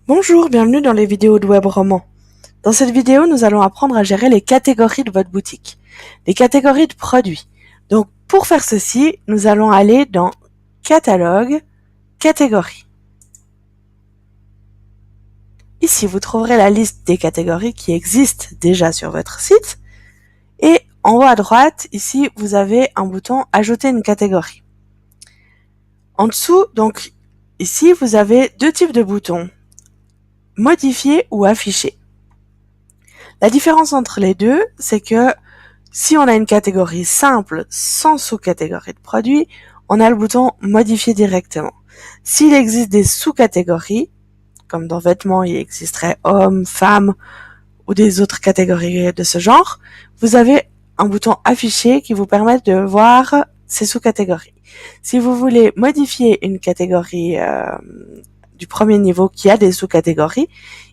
Bonjour, bienvenue dans les vidéos de Web Roman. Dans cette vidéo, nous allons apprendre à gérer les catégories de votre boutique, les catégories de produits. Donc, pour faire ceci, nous allons aller dans Catalogue, Catégories. Ici, vous trouverez la liste des catégories qui existent déjà sur votre site. Et en haut à droite, ici, vous avez un bouton « Ajouter une catégorie ». En dessous, donc, ici, vous avez deux types de boutons. Modifier ou afficher. La différence entre les deux, c'est que si on a une catégorie simple sans sous-catégorie de produits, on a le bouton modifier directement. S'il existe des sous-catégories, comme dans vêtements, il existerait hommes, femmes ou des autres catégories de ce genre, vous avez un bouton afficher qui vous permet de voir ces sous-catégories. Si vous voulez modifier une catégorie du premier niveau qui a des sous-catégories,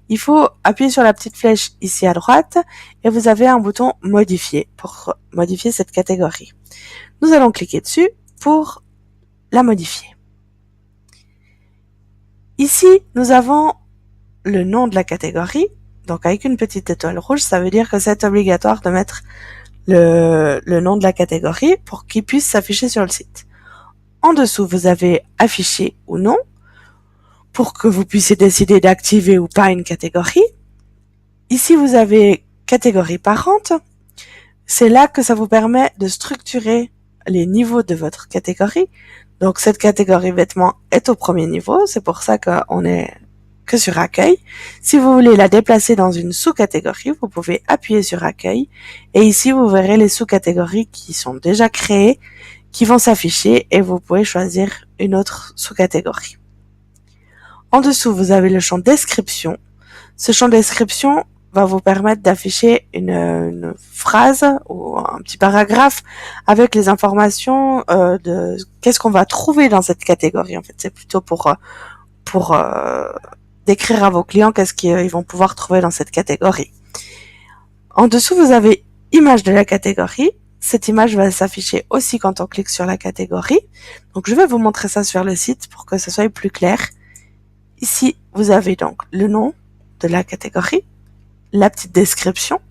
il faut appuyer sur la petite flèche ici à droite et vous avez un bouton modifier pour modifier cette catégorie. Nous allons cliquer dessus pour la modifier. Ici, nous avons le nom de la catégorie. Donc avec une petite étoile rouge, ça veut dire que c'est obligatoire de mettre le nom de la catégorie pour qu'il puisse s'afficher sur le site. En dessous, vous avez afficher ou non pour que vous puissiez décider d'activer ou pas une catégorie. Ici, vous avez catégorie parente. C'est là que ça vous permet de structurer les niveaux de votre catégorie. Donc, cette catégorie vêtements est au premier niveau. C'est pour ça qu'on est que sur accueil. Si vous voulez la déplacer dans une sous-catégorie, vous pouvez appuyer sur accueil. Et ici, vous verrez les sous-catégories qui sont déjà créées, qui vont s'afficher et vous pouvez choisir une autre sous-catégorie. En dessous, vous avez le champ description. Ce champ description va vous permettre d'afficher une phrase ou un petit paragraphe avec les informations de qu'est-ce qu'on va trouver dans cette catégorie. En fait, c'est plutôt pour décrire à vos clients qu'est-ce qu'ils vont pouvoir trouver dans cette catégorie. En dessous, vous avez image de la catégorie. Cette image va s'afficher aussi quand on clique sur la catégorie. Donc, je vais vous montrer ça sur le site pour que ce soit plus clair. Ici, vous avez donc le nom de la catégorie, la petite description,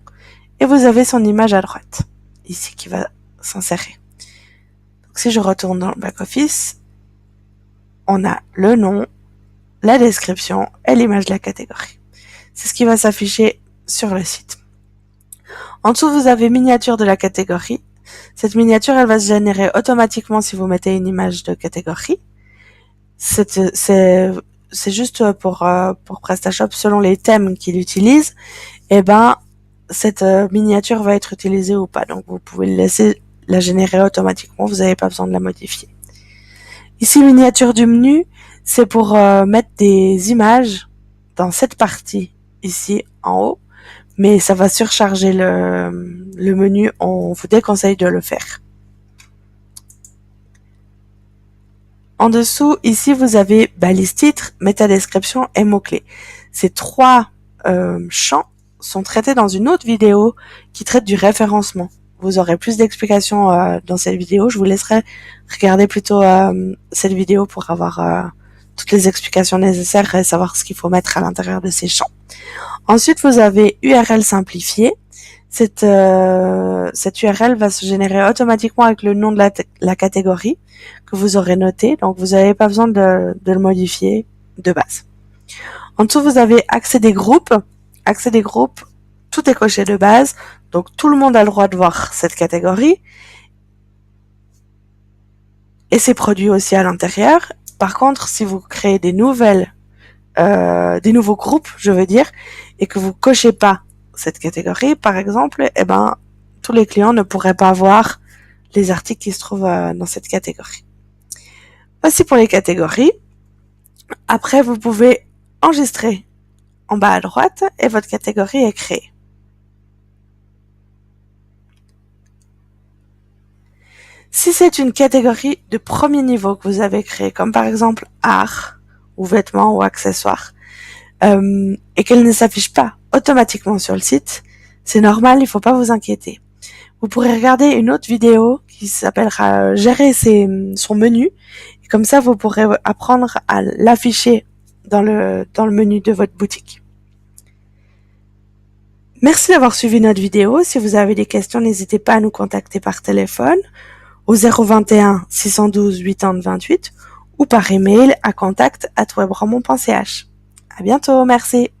et vous avez son image à droite, ici qui va s'insérer. Donc, si je retourne dans le back-office, on a le nom, la description et l'image de la catégorie. C'est ce qui va s'afficher sur le site. En dessous, vous avez miniature de la catégorie. Cette miniature, elle va se générer automatiquement si vous mettez une image de catégorie. C'est juste pour PrestaShop, selon les thèmes qu'il utilise, et cette miniature va être utilisée ou pas. Donc, vous pouvez laisser la générer automatiquement, vous n'avez pas besoin de la modifier. Ici, miniature du menu, c'est pour mettre des images dans cette partie, ici, en haut, mais ça va surcharger le menu, on vous déconseille de le faire. En dessous, ici, vous avez balise titre, métadescription et mots-clés. Ces trois champs sont traités dans une autre vidéo qui traite du référencement. Vous aurez plus d'explications dans cette vidéo. Je vous laisserai regarder plutôt cette vidéo pour avoir toutes les explications nécessaires et savoir ce qu'il faut mettre à l'intérieur de ces champs. Ensuite, vous avez URL simplifiée. Cette URL va se générer automatiquement avec le nom de la catégorie que vous aurez noté. Donc, vous n'avez pas besoin de le modifier de base. En dessous, vous avez accès des groupes. Accès des groupes, tout est coché de base. Donc, tout le monde a le droit de voir cette catégorie. Et ses produits aussi à l'intérieur. Par contre, si vous créez des nouveaux groupes, je veux dire, et que vous cochez pas cette catégorie, par exemple, tous les clients ne pourraient pas voir les articles qui se trouvent dans cette catégorie. Voici pour les catégories. Après, vous pouvez enregistrer en bas à droite et votre catégorie est créée. Si c'est une catégorie de premier niveau que vous avez créée, comme par exemple art ou vêtements ou accessoires, et qu'elle ne s'affiche pas automatiquement sur le site, c'est normal, il ne faut pas vous inquiéter. Vous pourrez regarder une autre vidéo qui s'appellera gérer son menu. Et comme ça, vous pourrez apprendre à l'afficher dans le menu de votre boutique. Merci d'avoir suivi notre vidéo. Si vous avez des questions, n'hésitez pas à nous contacter par téléphone au 021 612 80 28 ou par email à contact@webromont.ch. À bientôt, merci.